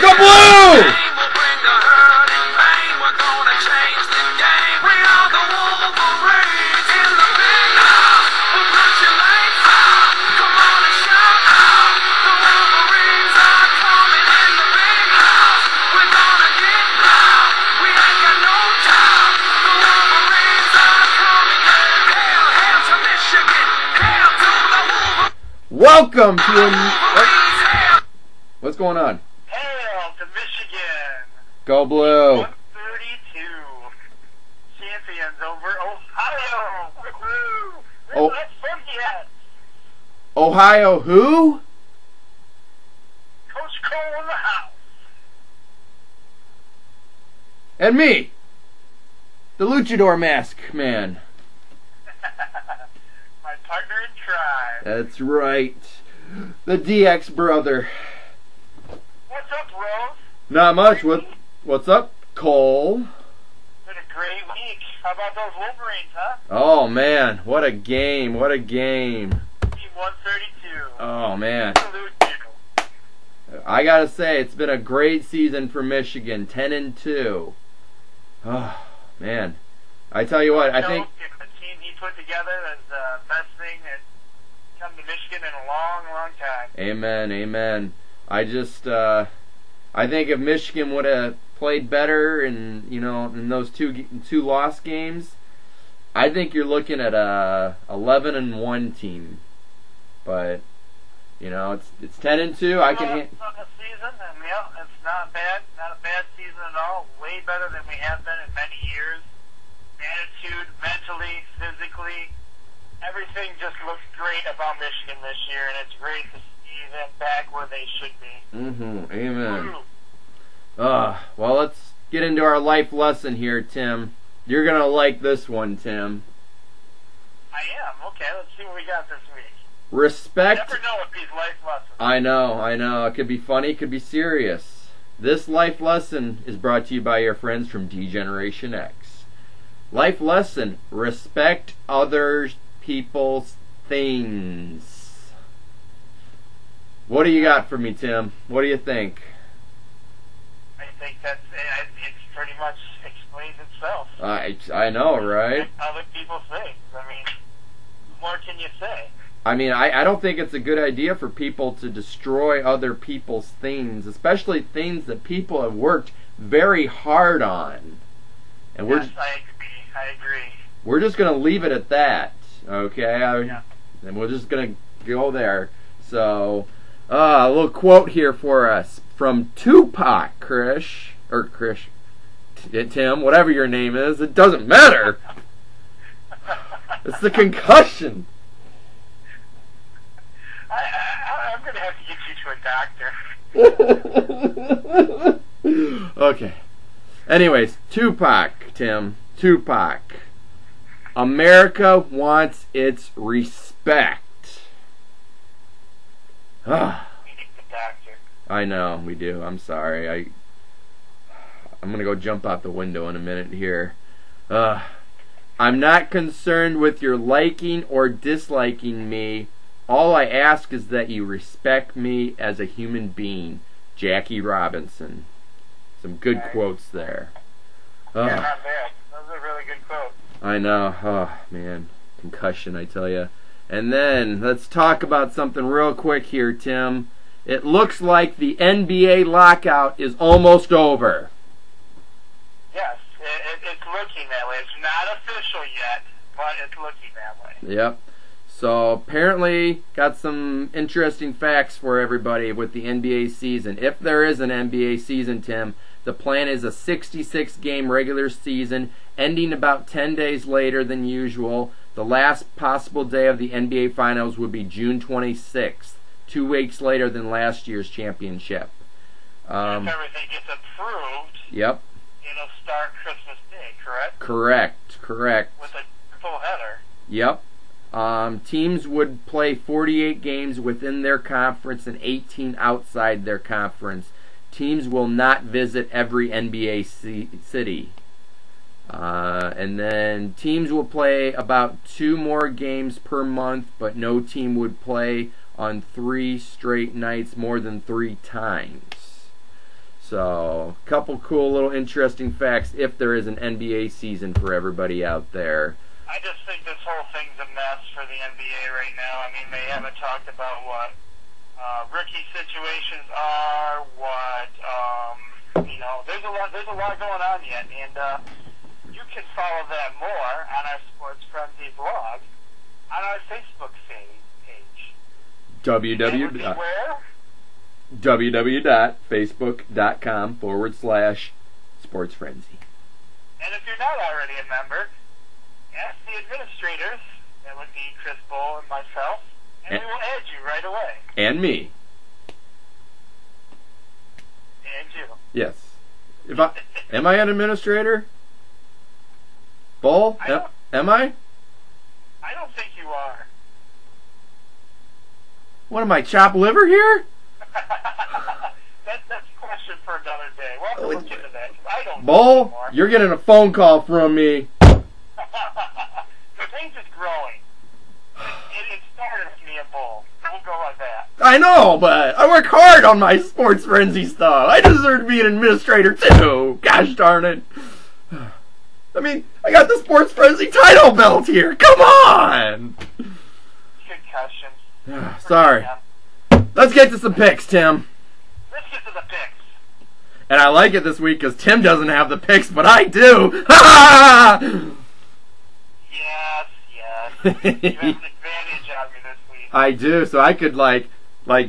Go Blue! Welcome to what's going on? Hail to Michigan! Go Blue! 132 champions over Ohio! Woohoo! Oh. That's funky hat! Ohio who? Coach Cole in the house! And me! The Luchador Mask Man. My partner in crime. That's right. The DX brother. What's up, Rose? Not much. What's up, Cole? Been a great week. How about those Wolverines, huh? Oh man, what a game. What a game. Team 132. Oh man. Salute you. I gotta say, it's been a great season for Michigan. 10-2. Oh man. I tell you what, I think the team he put together is the best thing that's come to Michigan in a long, long time. Amen, amen. I think if Michigan would have played better in those two lost games, I think you're looking at a 11-1 team. But it's 10-2. I can. It's not a season, and it's not bad. Not a bad season at all. Way better than we have been in many years. Attitude, mentally, physically, everything just looks great about Michigan this year, and it's great to see them back where they should be. Amen. Well, let's get into our life lesson here, Tim. You're gonna like this one, Tim. I am. Okay, let's see what we got this week. Respect. You never know with these life lessons. I know. It could be funny, it could be serious. This life lesson is brought to you by your friends from D-Generation X. Life lesson: respect other people's things. What do you got for me, Tim? What do you think? I think it's pretty much explains itself. I know, right? Respect other people's things. I mean, what more can you say? I mean, I don't think it's a good idea for people to destroy other people's things, especially things that people have worked very hard on. And yes, I agree. We're just going to leave it at that, okay? Yeah. And we're just going to go there. So, a little quote here for us from Tupac, Tim, whatever your name is. It doesn't matter. It's the concussion. I'm going to have to get you to a doctor. Okay. Anyways, Tupac, Tim. Tupac. America wants its respect. We need the doctor. I know, we do. I'm sorry. I'm going to go jump out the window in a minute here. I'm not concerned with your liking or disliking me. All I ask is that you respect me as a human being. Jackie Robinson. Some good quotes there. Yeah, not bad. Those are really good quotes. I know. Oh, man. Concussion, I tell you. And then, let's talk about something real quick here, Tim. It looks like the NBA lockout is almost over. Yes, it's looking that way. It's not official yet, but it's looking that way. Yep. So apparently got some interesting facts for everybody with the NBA season. If there is an NBA season, Tim, the plan is a 66-game regular season ending about 10 days later than usual. The last possible day of the NBA Finals would be June 26th, 2 weeks later than last year's championship. If everything gets approved, yep. It'll start Christmas Day, correct? Correct. With a triple header. Yep. Teams would play 48 games within their conference and 18 outside their conference. Teams will not visit every NBA city. And then teams will play about 2 more games per month, but no team would play on 3 straight nights more than 3 times. So, a couple cool little interesting facts if there is an NBA season for everybody out there. I just think this whole thing's a mess for the NBA right now. I mean, they haven't talked about what rookie situations are, there's a lot going on yet, and you can follow that more on our Sports Frenzy blog on our Facebook page. www.facebook.com/sportsfrenzy. And if you're not already a member, ask the administrators, that would be Chris Bull and myself, and we will add you right away. And me. And you. Yes. Am I an administrator? Bull? Am I? I don't think you are. What am I, chopped liver here? That's a question for another day. We'll have to look into that. I don't know Bull, anymore. you're getting a phone call from me. The thing's just growing. It started with me and Bull. We'll go like that. I know, but I work hard on my Sports Frenzy stuff. I deserve to be an administrator too. Gosh darn it. I mean, I got the Sports Frenzy title belt here. Come on. Concussion. Sorry. Let's get to some picks, Tim. Let's get to the picks. And I like it this week because Tim doesn't have the picks, but I do. Ha! Yes. You have an advantage on me this week. I do, so I could like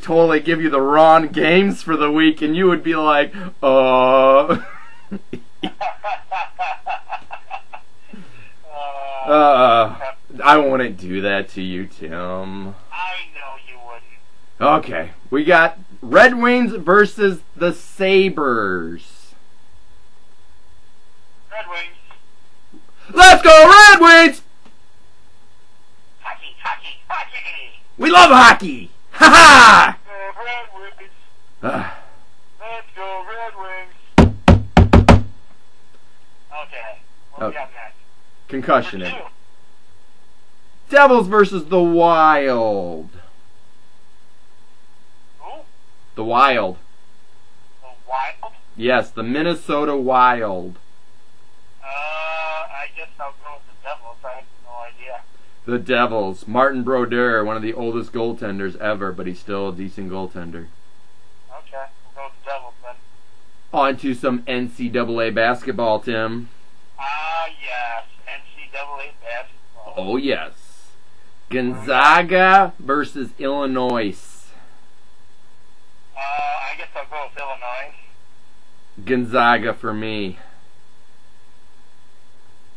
totally give you the wrong games for the week, and you would be like, I wouldn't do that to you, Tim. I know you wouldn't. Okay, we got Red Wings versus the Sabres. Red Wings. Let's go, Red Wings! Hockey! We love hockey! Ha ha! Red Wings. Let's go, Red Wings. Okay, what we got next? Concussion. Number 2. Devils versus the Wild. Who? The Wild. The Wild? Yes, the Minnesota Wild. I guess I'll go with the Devils. I have no idea. The Devils. Martin Brodeur, one of the oldest goaltenders ever, but he's still a decent goaltender. Okay, we'll go with the Devils then. On to some NCAA basketball, Tim. Yes. NCAA basketball. Oh, yes. Gonzaga versus Illinois. I guess I'll go with Illinois. Gonzaga for me.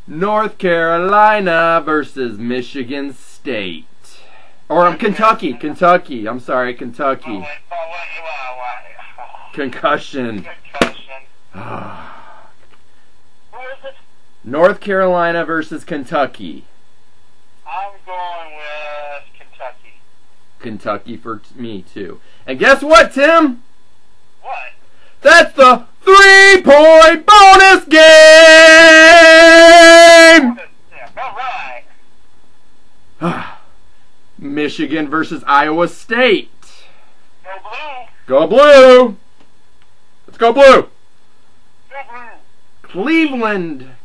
North Carolina versus Michigan State. Or Kentucky. I'm sorry, Kentucky. Wait. Concussion. Concussion. Who is it? North Carolina versus Kentucky. I'm going with Kentucky. Kentucky for me, too. And guess what, Tim? What? That's the 3-point bonus game! All right. Michigan versus Iowa State. Go blue. Go blue! Let's go blue! Go blue.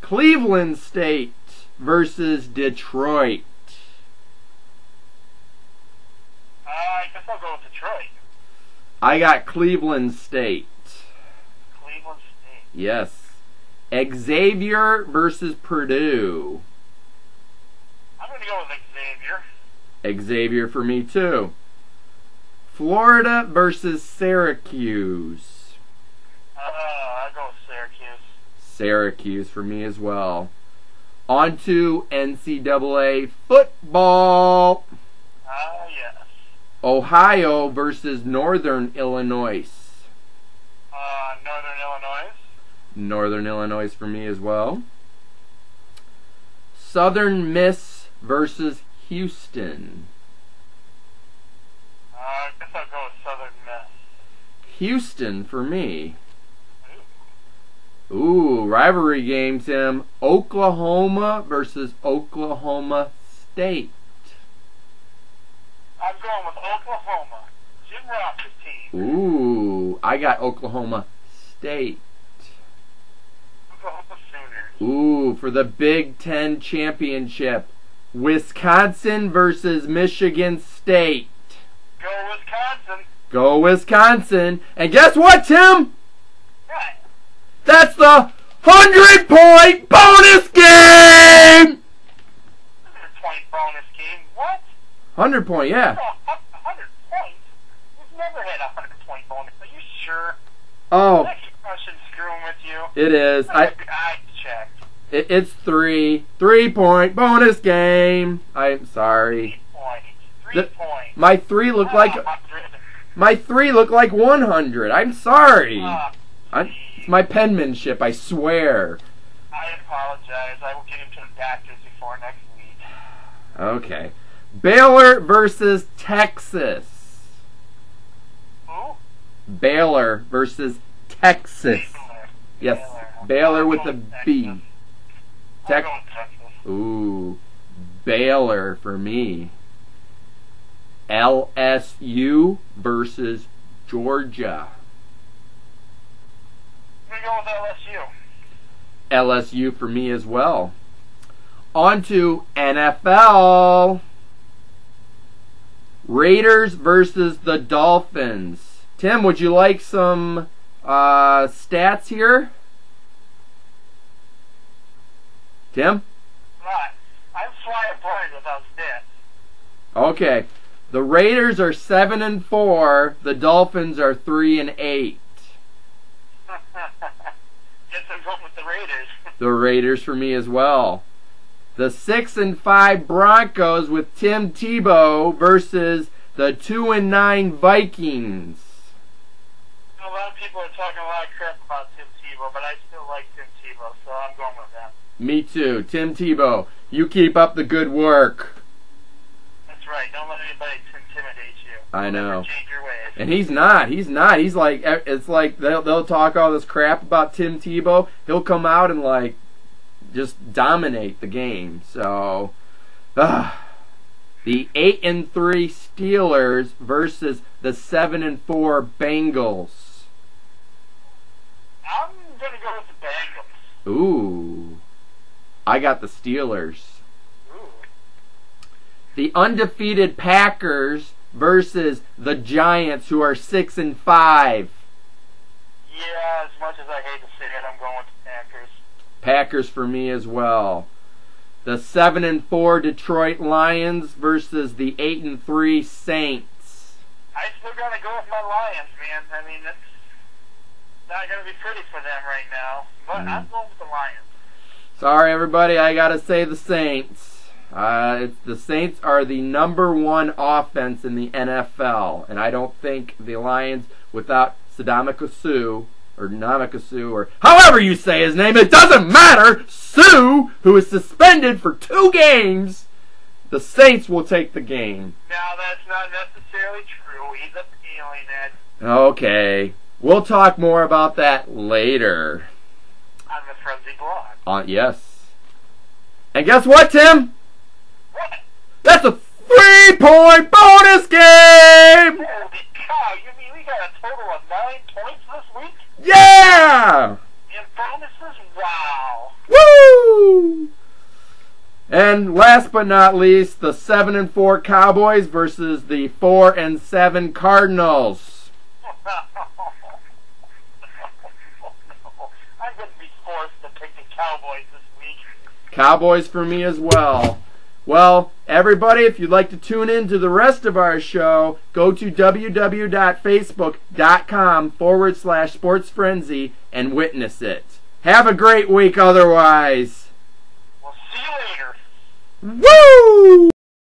Cleveland State versus Detroit. I guess I'll go with Detroit. I got Cleveland State. Cleveland State. Yes. Xavier versus Purdue. I'm going to go with Xavier. Xavier for me too. Florida versus Syracuse. I'll go with Syracuse. Syracuse for me as well. On to NCAA football. Yes. Ohio versus Northern Illinois. Northern Illinois. Northern Illinois for me as well. Southern Miss versus Houston. I guess I'll go with Southern Miss. Houston for me. Ooh, rivalry game, Tim. Oklahoma versus Oklahoma State. I'm going with Oklahoma. Jim Ross's team. Ooh, I got Oklahoma State. Oklahoma Sooners. Ooh, for the Big Ten championship. Wisconsin versus Michigan State. Go Wisconsin. Go Wisconsin. And guess what, Tim? Right. That's the 100-point bonus game! 100-point bonus game. What? 100-point, yeah. Oh, 100 points? We've never had a 100-point bonus. Are you sure? Oh, Next question screwing with you. it is. I checked. It's 3-point bonus game. I'm sorry. 3 points. My 3 look like 100. I'm sorry. It's my penmanship, I swear. I apologize. I will get him to the doctors before next week. Okay. Baylor versus Texas. Who? Baylor versus Texas. Baylor. Yes, Baylor. Baylor with I'll a go B. Texas. I'll Tex- go with Texas. Ooh, Baylor for me. LSU versus Georgia. I'm going to go with LSU. LSU for me as well. On to NFL. Raiders versus the Dolphins. Tim, would you like some stats here? Tim? Right. I'm flying blind without stats. Okay. The Raiders are 7-4. The Dolphins are 3-8. Guess I'm going with the Raiders. The Raiders for me as well. The 6-5 Broncos with Tim Tebow versus the 2-9 Vikings. A lot of people are talking a lot of crap about Tim Tebow, but I still like Tim Tebow, so I'm going with them. Me too. Tim Tebow, you keep up the good work. That's right. Don't let anybody intimidate you. I know. Never change your ways. And he's not. He's like, it's like they'll talk all this crap about Tim Tebow. He'll come out and like just dominate the game. So, the 8-3 Steelers versus the 7-4 Bengals. I'm gonna go with the Bengals. Ooh, I got the Steelers. Ooh. The undefeated Packers versus the Giants, who are 6-5. Yeah, as much as I hate to say it, I'm going with the Packers. Packers for me as well. The 7-4 Detroit Lions versus the 8-3 Saints. I still gotta go with my Lions, man. I mean, it's not gonna be pretty for them right now, but I'm going with the Lions. Sorry, everybody, I gotta say the Saints. The Saints are the #1 offense in the NFL, and I don't think the Lions, without Ndamukong or Ndamukong, or however you say his name, it doesn't matter, Sue, who is suspended for 2 games, the Saints will take the game. Now, that's not necessarily true. He's appealing it Okay, we'll talk more about that later. on the Frenzy blog. Yes. And guess what, Tim? What? That's a 3-point bonus game! Holy cow, you mean we got a total of 9 points this week? Yeah! In bonuses? Wow. Woo! And last but not least, the 7-4 Cowboys versus the 4-7 Cardinals. I'm going to be forced to pick the Cowboys this week. Cowboys for me as well. Well, everybody, if you'd like to tune in to the rest of our show, go to www.facebook.com/sportsfrenzy and witness it. Have a great week otherwise. We'll see you later. Woo!